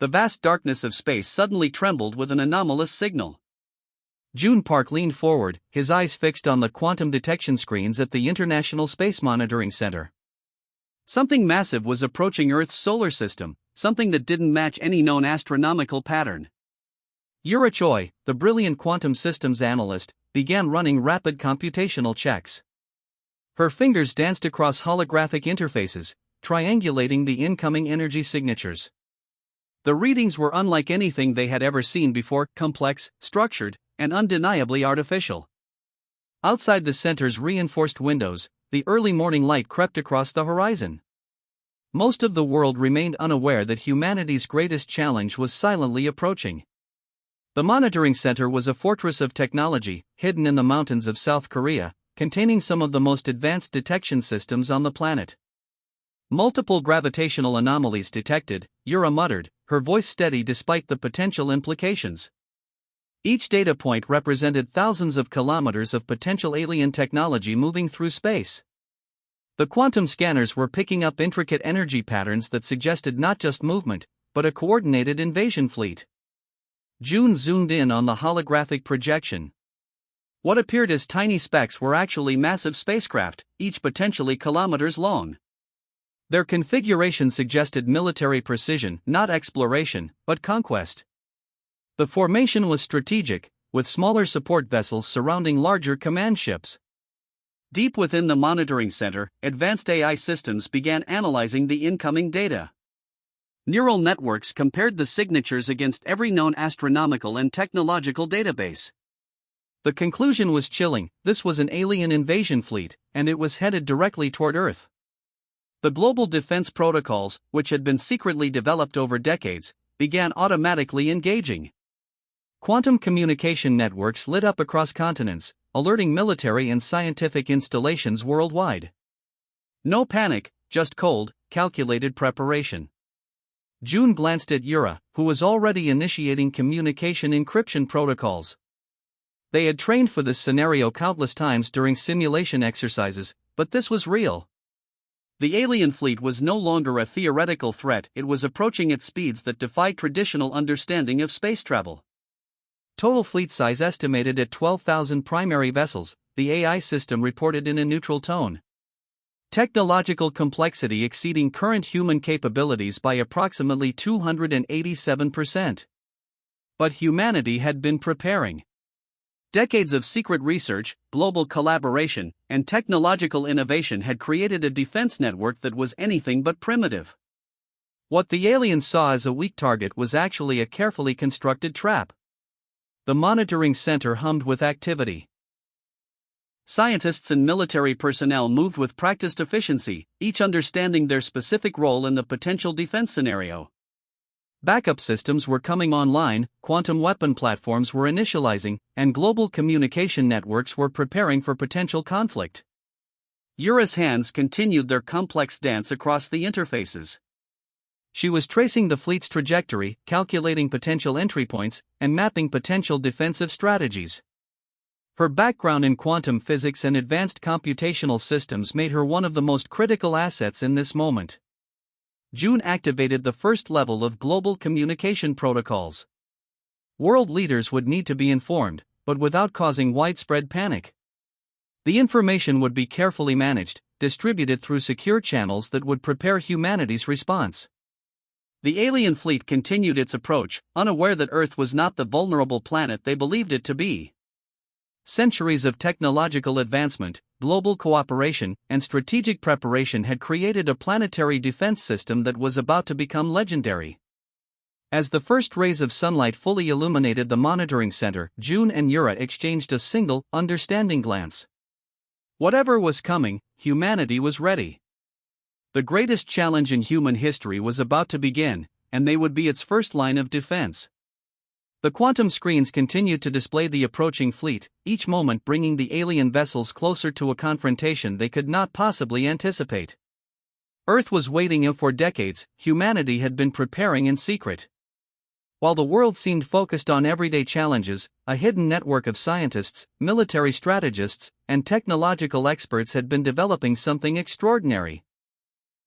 the vast darkness of space suddenly trembled with an anomalous signal. June Park leaned forward, his eyes fixed on the quantum detection screens at the International Space Monitoring Center. Something massive was approaching Earth's solar system, something that didn't match any known astronomical pattern. Yura Choi, the brilliant quantum systems analyst, began running rapid computational checks. Her fingers danced across holographic interfaces, triangulating the incoming energy signatures. The readings were unlike anything they had ever seen before, complex, structured, and undeniably artificial. Outside the center's reinforced windows, the early morning light crept across the horizon. Most of the world remained unaware that humanity's greatest challenge was silently approaching. The monitoring center was a fortress of technology, hidden in the mountains of South Korea, containing some of the most advanced detection systems on the planet. Multiple gravitational anomalies detected, Yura muttered, her voice steady despite the potential implications. Each data point represented thousands of kilometers of potential alien technology moving through space. The quantum scanners were picking up intricate energy patterns that suggested not just movement, but a coordinated invasion fleet. June zoomed in on the holographic projection. What appeared as tiny specks were actually massive spacecraft, each potentially kilometers long. Their configuration suggested military precision, not exploration, but conquest. The formation was strategic, with smaller support vessels surrounding larger command ships. Deep within the monitoring center, advanced AI systems began analyzing the incoming data. Neural networks compared the signatures against every known astronomical and technological database. The conclusion was chilling: this was an alien invasion fleet, and it was headed directly toward Earth. The global defense protocols, which had been secretly developed over decades, began automatically engaging. Quantum communication networks lit up across continents, alerting military and scientific installations worldwide. No panic, just cold, calculated preparation. June glanced at Yura, who was already initiating communication encryption protocols. They had trained for this scenario countless times during simulation exercises, but this was real. The alien fleet was no longer a theoretical threat, it was approaching at speeds that defied traditional understanding of space travel. Total fleet size estimated at 12,000 primary vessels, the AI system reported in a neutral tone. Technological complexity exceeding current human capabilities by approximately 287%. But humanity had been preparing. Decades of secret research, global collaboration, and technological innovation had created a defense network that was anything but primitive. What the aliens saw as a weak target was actually a carefully constructed trap. The monitoring center hummed with activity. Scientists and military personnel moved with practiced efficiency, each understanding their specific role in the potential defense scenario. Backup systems were coming online, quantum weapon platforms were initializing, and global communication networks were preparing for potential conflict. Yura's hands continued their complex dance across the interfaces. She was tracing the fleet's trajectory, calculating potential entry points, and mapping potential defensive strategies. Her background in quantum physics and advanced computational systems made her one of the most critical assets in this moment. June activated the first level of global communication protocols. World leaders would need to be informed, but without causing widespread panic. The information would be carefully managed, distributed through secure channels that would prepare humanity's response. The alien fleet continued its approach, unaware that Earth was not the vulnerable planet they believed it to be. Centuries of technological advancement, global cooperation, and strategic preparation had created a planetary defense system that was about to become legendary. As the first rays of sunlight fully illuminated the monitoring center, June and Yura exchanged a single, understanding glance. Whatever was coming, humanity was ready. The greatest challenge in human history was about to begin, and they would be its first line of defense. The quantum screens continued to display the approaching fleet, each moment bringing the alien vessels closer to a confrontation they could not possibly anticipate. Earth was waiting, and for decades, humanity had been preparing in secret. While the world seemed focused on everyday challenges, a hidden network of scientists, military strategists, and technological experts had been developing something extraordinary.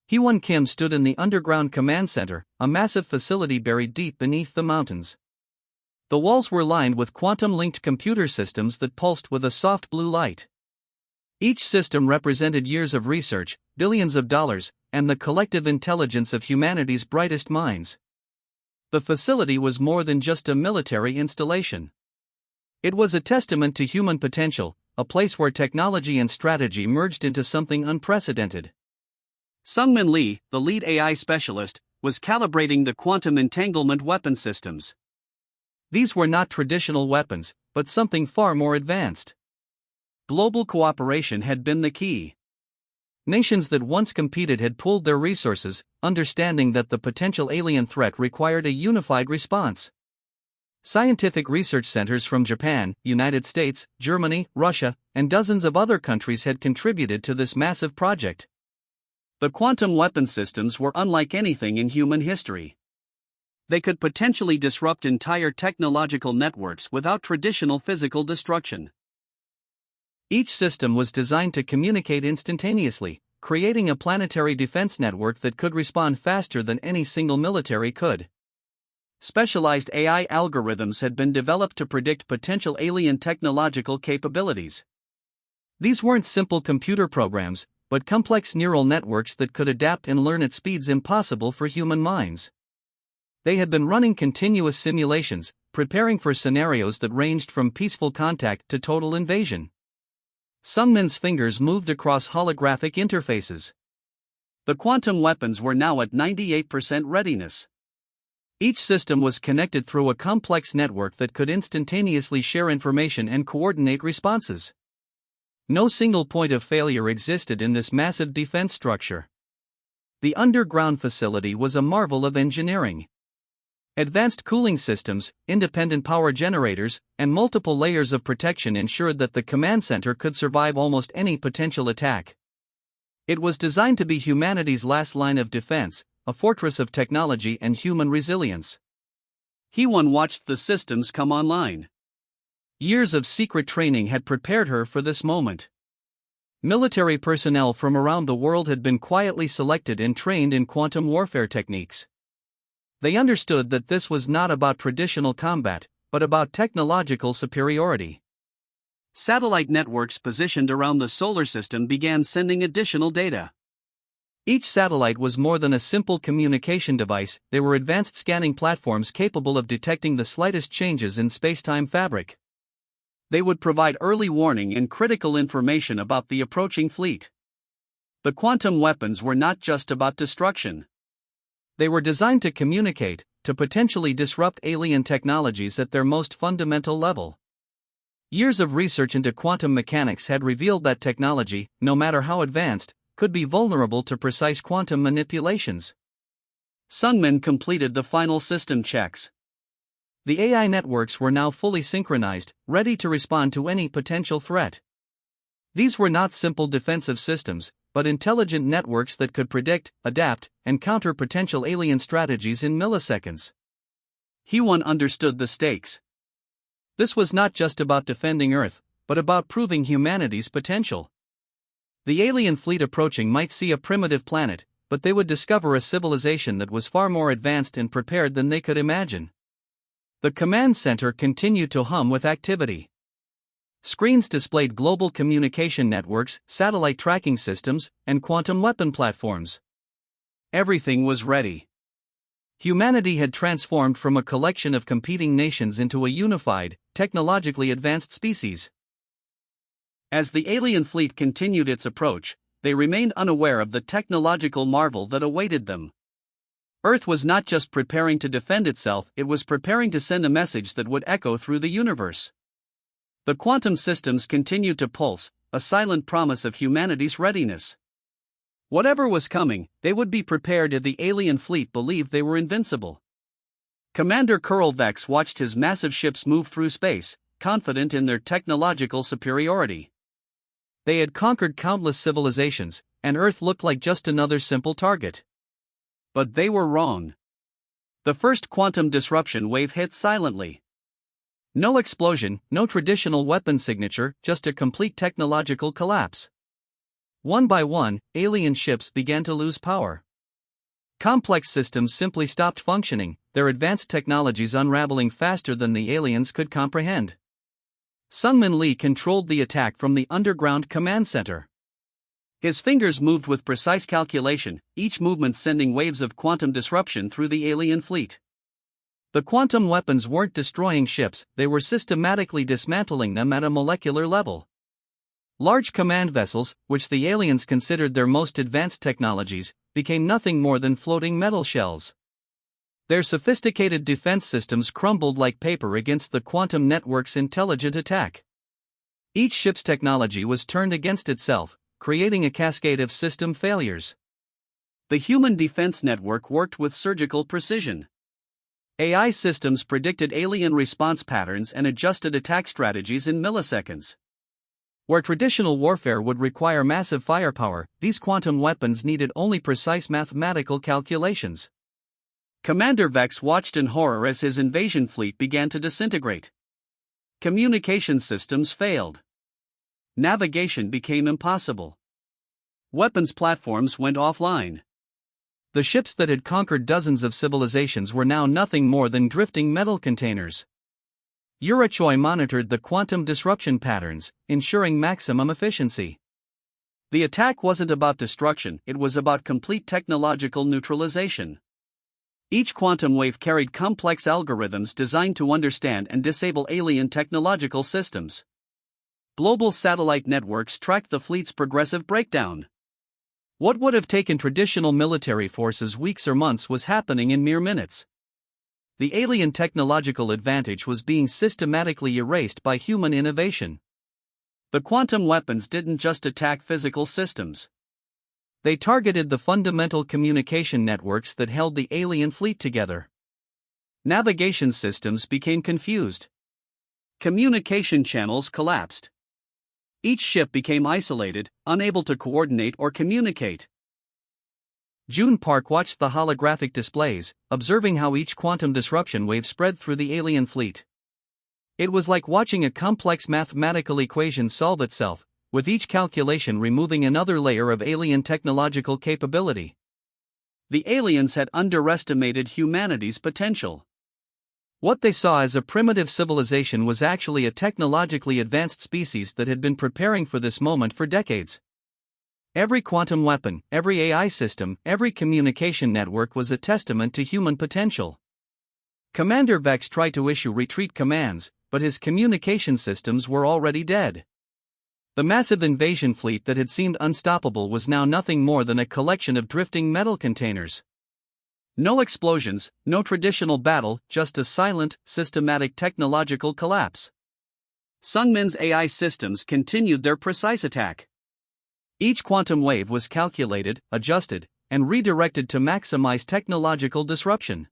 Hee-won Kim stood in the underground command center, a massive facility buried deep beneath the mountains. The walls were lined with quantum-linked computer systems that pulsed with a soft blue light. Each system represented years of research, billions of dollars, and the collective intelligence of humanity's brightest minds. The facility was more than just a military installation. It was a testament to human potential, a place where technology and strategy merged into something unprecedented. Sungmin Lee, the lead AI specialist, was calibrating the quantum entanglement weapon systems. These were not traditional weapons, but something far more advanced. Global cooperation had been the key. Nations that once competed had pooled their resources, understanding that the potential alien threat required a unified response. Scientific research centers from Japan, United States, Germany, Russia, and dozens of other countries had contributed to this massive project. The quantum weapon systems were unlike anything in human history. They could potentially disrupt entire technological networks without traditional physical destruction. Each system was designed to communicate instantaneously, creating a planetary defense network that could respond faster than any single military could. Specialized AI algorithms had been developed to predict potential alien technological capabilities. These weren't simple computer programs, but complex neural networks that could adapt and learn at speeds impossible for human minds. They had been running continuous simulations, preparing for scenarios that ranged from peaceful contact to total invasion. Sungmin's fingers moved across holographic interfaces. The quantum weapons were now at 98% readiness. Each system was connected through a complex network that could instantaneously share information and coordinate responses. No single point of failure existed in this massive defense structure. The underground facility was a marvel of engineering. Advanced cooling systems, independent power generators, and multiple layers of protection ensured that the command center could survive almost any potential attack. It was designed to be humanity's last line of defense, a fortress of technology and human resilience. Hee-won watched the systems come online. Years of secret training had prepared her for this moment. Military personnel from around the world had been quietly selected and trained in quantum warfare techniques. They understood that this was not about traditional combat, but about technological superiority. Satellite networks positioned around the solar system began sending additional data. Each satellite was more than a simple communication device, they were advanced scanning platforms capable of detecting the slightest changes in space-time fabric. They would provide early warning and critical information about the approaching fleet. The quantum weapons were not just about destruction. They were designed to communicate, to potentially disrupt alien technologies at their most fundamental level. Years of research into quantum mechanics had revealed that technology, no matter how advanced, could be vulnerable to precise quantum manipulations. Sungmin completed the final system checks. The AI networks were now fully synchronized, ready to respond to any potential threat. These were not simple defensive systems, but intelligent networks that could predict, adapt, and counter potential alien strategies in milliseconds. Hee-won understood the stakes. This was not just about defending Earth, but about proving humanity's potential. The alien fleet approaching might see a primitive planet, but they would discover a civilization that was far more advanced and prepared than they could imagine. The command center continued to hum with activity. Screens displayed global communication networks, satellite tracking systems, and quantum weapon platforms. Everything was ready. Humanity had transformed from a collection of competing nations into a unified, technologically advanced species. As the alien fleet continued its approach, they remained unaware of the technological marvel that awaited them. Earth was not just preparing to defend itself, it was preparing to send a message that would echo through the universe. The quantum systems continued to pulse, a silent promise of humanity's readiness. Whatever was coming, they would be prepared if the alien fleet believed they were invincible. Commander Kurl Vex watched his massive ships move through space, confident in their technological superiority. They had conquered countless civilizations, and Earth looked like just another simple target. But they were wrong. The first quantum disruption wave hit silently. No explosion, no traditional weapon signature, just a complete technological collapse. One by one, alien ships began to lose power. Complex systems simply stopped functioning, their advanced technologies unraveling faster than the aliens could comprehend. Sungmin Lee controlled the attack from the underground command center. His fingers moved with precise calculation, each movement sending waves of quantum disruption through the alien fleet. The quantum weapons weren't destroying ships, they were systematically dismantling them at a molecular level. Large command vessels, which the aliens considered their most advanced technologies, became nothing more than floating metal shells. Their sophisticated defense systems crumbled like paper against the quantum network's intelligent attack. Each ship's technology was turned against itself, creating a cascade of system failures. The human defense network worked with surgical precision. AI systems predicted alien response patterns and adjusted attack strategies in milliseconds. Where traditional warfare would require massive firepower, these quantum weapons needed only precise mathematical calculations. Commander Vex watched in horror as his invasion fleet began to disintegrate. Communication systems failed. Navigation became impossible. Weapons platforms went offline. The ships that had conquered dozens of civilizations were now nothing more than drifting metal containers. HFY monitored the quantum disruption patterns, ensuring maximum efficiency. The attack wasn't about destruction, it was about complete technological neutralization. Each quantum wave carried complex algorithms designed to understand and disable alien technological systems. Global satellite networks tracked the fleet's progressive breakdown. What would have taken traditional military forces weeks or months was happening in mere minutes. The alien technological advantage was being systematically erased by human innovation. The quantum weapons didn't just attack physical systems. They targeted the fundamental communication networks that held the alien fleet together. Navigation systems became confused. Communication channels collapsed. Each ship became isolated, unable to coordinate or communicate. June Park watched the holographic displays, observing how each quantum disruption wave spread through the alien fleet. It was like watching a complex mathematical equation solve itself, with each calculation removing another layer of alien technological capability. The aliens had underestimated humanity's potential. What they saw as a primitive civilization was actually a technologically advanced species that had been preparing for this moment for decades. Every quantum weapon, every AI system, every communication network was a testament to human potential. Commander Vex tried to issue retreat commands, but his communication systems were already dead. The massive invasion fleet that had seemed unstoppable was now nothing more than a collection of drifting metal containers. No explosions, no traditional battle, just a silent, systematic technological collapse. Sungmin's AI systems continued their precise attack. Each quantum wave was calculated, adjusted, and redirected to maximize technological disruption.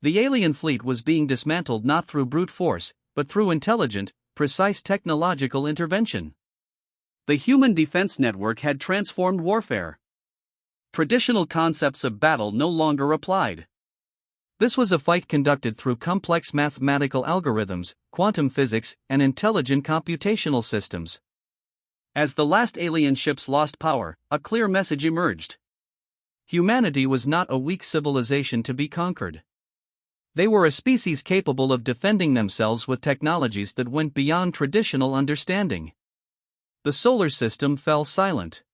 The alien fleet was being dismantled not through brute force, but through intelligent, precise technological intervention. The human defense network had transformed warfare. Traditional concepts of battle no longer applied. This was a fight conducted through complex mathematical algorithms, quantum physics, and intelligent computational systems. As the last alien ships lost power, a clear message emerged. Humanity was not a weak civilization to be conquered. They were a species capable of defending themselves with technologies that went beyond traditional understanding. The solar system fell silent.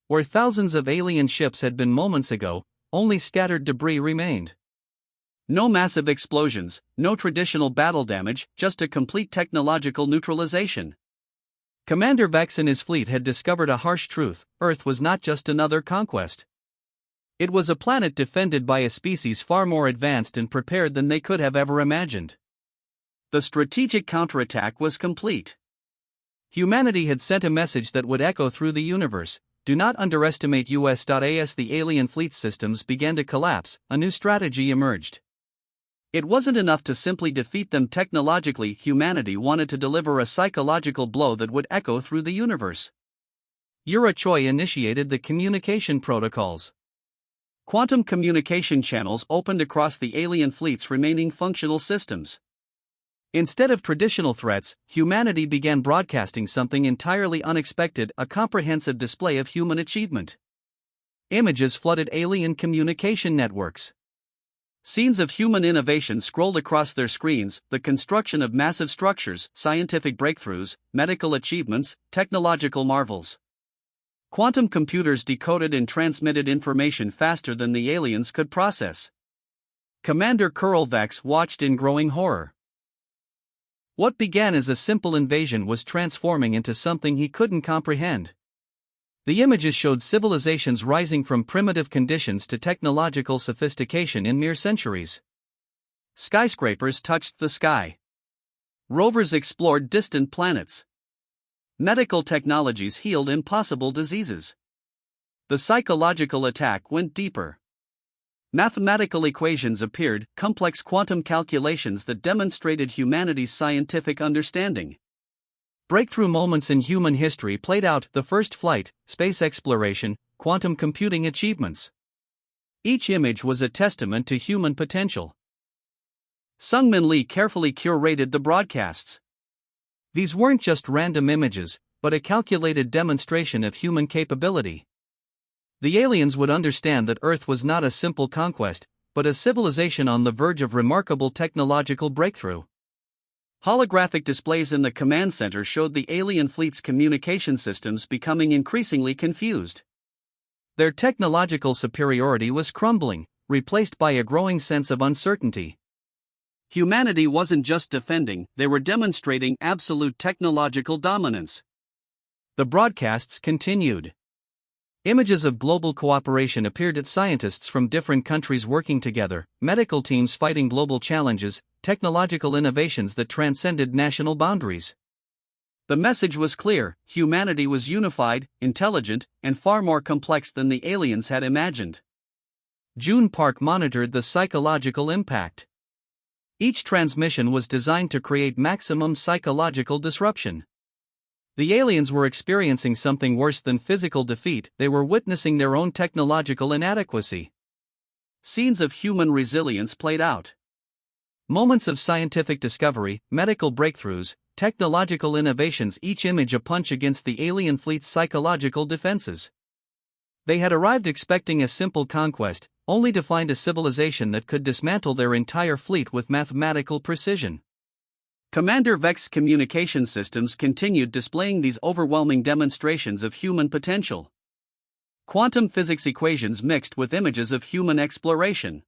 Where thousands of alien ships had been moments ago, only scattered debris remained. No massive explosions, no traditional battle damage, just a complete technological neutralization. Commander Vex and his fleet had discovered a harsh truth: Earth was not just another conquest. It was a planet defended by a species far more advanced and prepared than they could have ever imagined. The strategic counterattack was complete. Humanity had sent a message that would echo through the universe: do not underestimate us. As the alien fleet systems began to collapse, a new strategy emerged. It wasn't enough to simply defeat them technologically, humanity wanted to deliver a psychological blow that would echo through the universe. HFY initiated the communication protocols. Quantum communication channels opened across the alien fleet's remaining functional systems. Instead of traditional threats, humanity began broadcasting something entirely unexpected, a comprehensive display of human achievement. Images flooded alien communication networks. Scenes of human innovation scrolled across their screens, the construction of massive structures, scientific breakthroughs, medical achievements, technological marvels. Quantum computers decoded and transmitted information faster than the aliens could process. Commander Kurl Vex watched in growing horror. What began as a simple invasion was transforming into something he couldn't comprehend. The images showed civilizations rising from primitive conditions to technological sophistication in mere centuries. Skyscrapers touched the sky. Rovers explored distant planets. Medical technologies healed impossible diseases. The psychological attack went deeper. Mathematical equations appeared, complex quantum calculations that demonstrated humanity's scientific understanding. Breakthrough moments in human history played out: the first flight, space exploration, quantum computing achievements. Each image was a testament to human potential. Sungmin Lee carefully curated the broadcasts. These weren't just random images, but a calculated demonstration of human capability. The aliens would understand that Earth was not a simple conquest, but a civilization on the verge of remarkable technological breakthrough. Holographic displays in the command center showed the alien fleet's communication systems becoming increasingly confused. Their technological superiority was crumbling, replaced by a growing sense of uncertainty. Humanity wasn't just defending, they were demonstrating absolute technological dominance. The broadcasts continued. Images of global cooperation appeared at scientists from different countries working together, medical teams fighting global challenges, technological innovations that transcended national boundaries. The message was clear: humanity was unified, intelligent, and far more complex than the aliens had imagined. June Park monitored the psychological impact. Each transmission was designed to create maximum psychological disruption. The aliens were experiencing something worse than physical defeat, they were witnessing their own technological inadequacy. Scenes of human resilience played out. Moments of scientific discovery, medical breakthroughs, technological innovations, each image a punch against the alien fleet's psychological defenses. They had arrived expecting a simple conquest, only to find a civilization that could dismantle their entire fleet with mathematical precision. Commander Vex's communication systems continued displaying these overwhelming demonstrations of human potential. Quantum physics equations mixed with images of human exploration.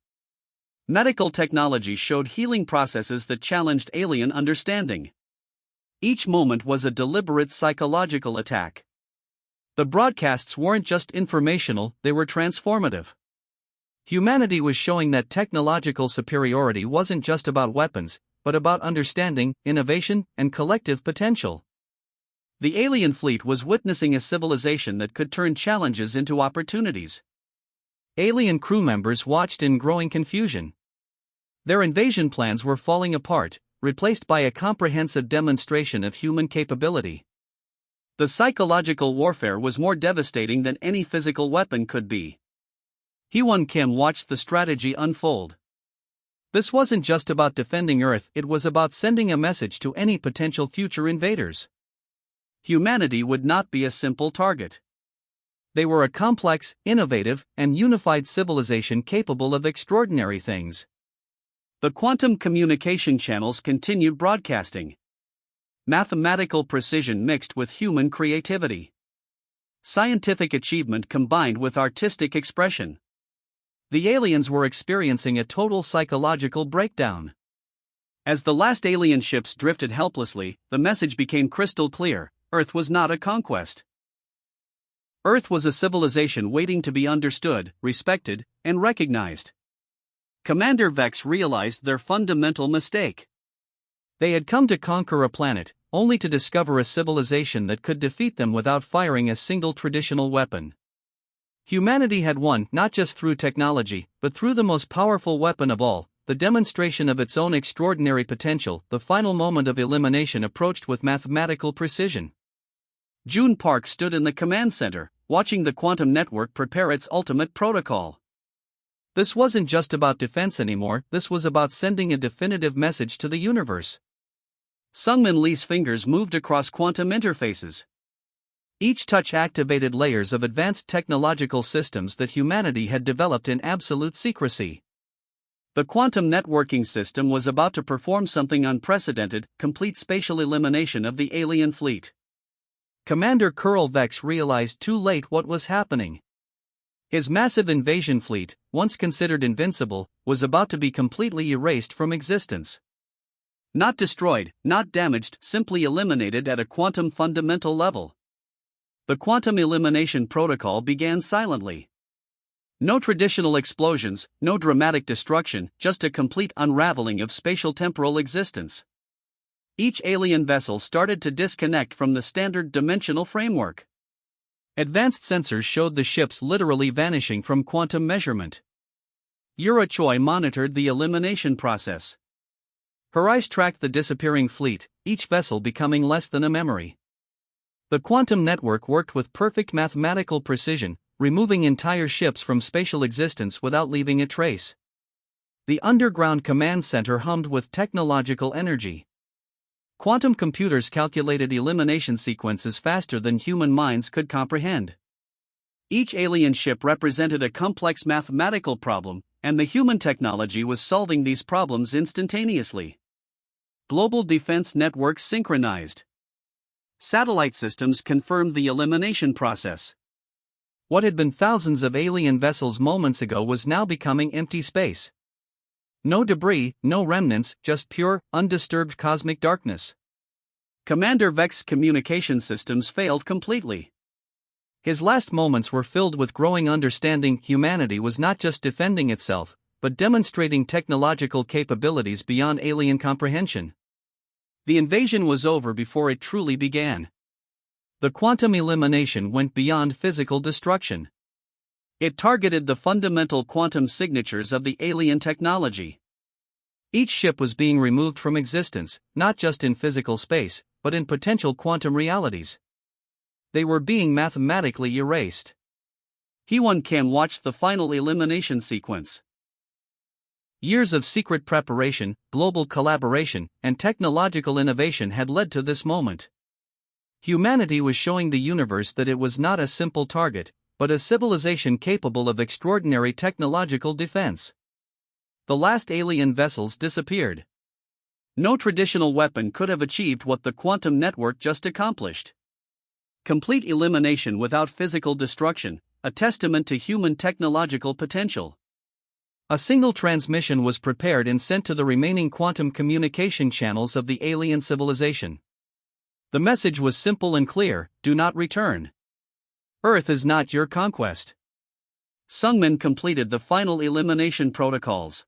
Medical technology showed healing processes that challenged alien understanding. Each moment was a deliberate psychological attack. The broadcasts weren't just informational, they were transformative. Humanity was showing that technological superiority wasn't just about weapons, but about understanding, innovation, and collective potential. The alien fleet was witnessing a civilization that could turn challenges into opportunities. Alien crew members watched in growing confusion. Their invasion plans were falling apart, replaced by a comprehensive demonstration of human capability. The psychological warfare was more devastating than any physical weapon could be. Hee-won Kim watched the strategy unfold. This wasn't just about defending Earth, it was about sending a message to any potential future invaders. Humanity would not be a simple target. They were a complex, innovative, and unified civilization capable of extraordinary things. The quantum communication channels continued broadcasting. Mathematical precision mixed with human creativity. Scientific achievement combined with artistic expression. The aliens were experiencing a total psychological breakdown. As the last alien ships drifted helplessly, the message became crystal clear: Earth was not a conquest. Earth was a civilization waiting to be understood, respected, and recognized. Commander Vex realized their fundamental mistake. They had come to conquer a planet, only to discover a civilization that could defeat them without firing a single traditional weapon. Humanity had won not just through technology, but through the most powerful weapon of all, the demonstration of its own extraordinary potential. The final moment of elimination approached with mathematical precision. June Park stood in the command center, watching the quantum network prepare its ultimate protocol. This wasn't just about defense anymore, this was about sending a definitive message to the universe. Sungmin Lee's fingers moved across quantum interfaces. Each touch activated layers of advanced technological systems that humanity had developed in absolute secrecy. The quantum networking system was about to perform something unprecedented: complete spatial elimination of the alien fleet. Commander Kurl Vex realized too late what was happening. His massive invasion fleet, once considered invincible, was about to be completely erased from existence. Not destroyed, not damaged, simply eliminated at a quantum fundamental level. The quantum elimination protocol began silently. No traditional explosions, no dramatic destruction, just a complete unraveling of spatial-temporal existence. Each alien vessel started to disconnect from the standard dimensional framework. Advanced sensors showed the ships literally vanishing from quantum measurement. Yura Choi monitored the elimination process. Her eyes tracked the disappearing fleet, each vessel becoming less than a memory. The quantum network worked with perfect mathematical precision, removing entire ships from spatial existence without leaving a trace. The underground command center hummed with technological energy. Quantum computers calculated elimination sequences faster than human minds could comprehend. Each alien ship represented a complex mathematical problem, and the human technology was solving these problems instantaneously. Global defense networks synchronized. Satellite systems confirmed the elimination process. What had been thousands of alien vessels moments ago was now becoming empty space. No debris, no remnants, just pure, undisturbed cosmic darkness. Commander Vex's communication systems failed completely. His last moments were filled with growing understanding: humanity was not just defending itself, but demonstrating technological capabilities beyond alien comprehension. The invasion was over before it truly began. The quantum elimination went beyond physical destruction. It targeted the fundamental quantum signatures of the alien technology. Each ship was being removed from existence, not just in physical space, but in potential quantum realities. They were being mathematically erased. Hee-won Kim watched the final elimination sequence. Years of secret preparation, global collaboration, and technological innovation had led to this moment. Humanity was showing the universe that it was not a simple target, but a civilization capable of extraordinary technological defense. The last alien vessels disappeared. No traditional weapon could have achieved what the quantum network just accomplished. Complete elimination without physical destruction, a testament to human technological potential. A single transmission was prepared and sent to the remaining quantum communication channels of the alien civilization. The message was simple and clear: do not return. Earth is not your conquest. Sungmin completed the final elimination protocols.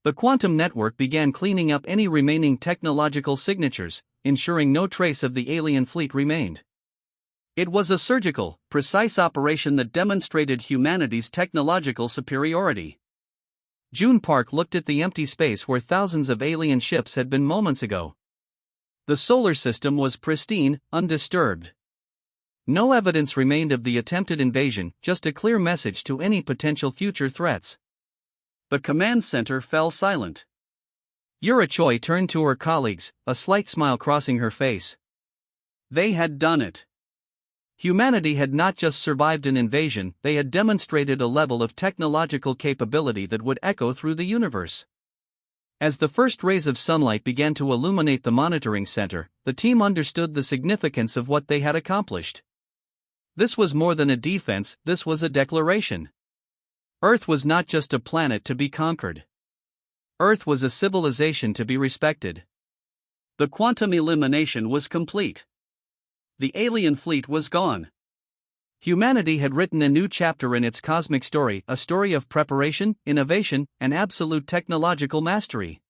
The quantum network began cleaning up any remaining technological signatures, ensuring no trace of the alien fleet remained. It was a surgical, precise operation that demonstrated humanity's technological superiority. June Park looked at the empty space where thousands of alien ships had been moments ago. The solar system was pristine, undisturbed. No evidence remained of the attempted invasion, just a clear message to any potential future threats. The command center fell silent. Yura Choi turned to her colleagues, a slight smile crossing her face. They had done it. Humanity had not just survived an invasion, they had demonstrated a level of technological capability that would echo through the universe. As the first rays of sunlight began to illuminate the monitoring center, the team understood the significance of what they had accomplished. This was more than a defense, this was a declaration. Earth was not just a planet to be conquered. Earth was a civilization to be respected. The quantum elimination was complete. The alien fleet was gone. Humanity had written a new chapter in its cosmic story, a story of preparation, innovation, and absolute technological mastery.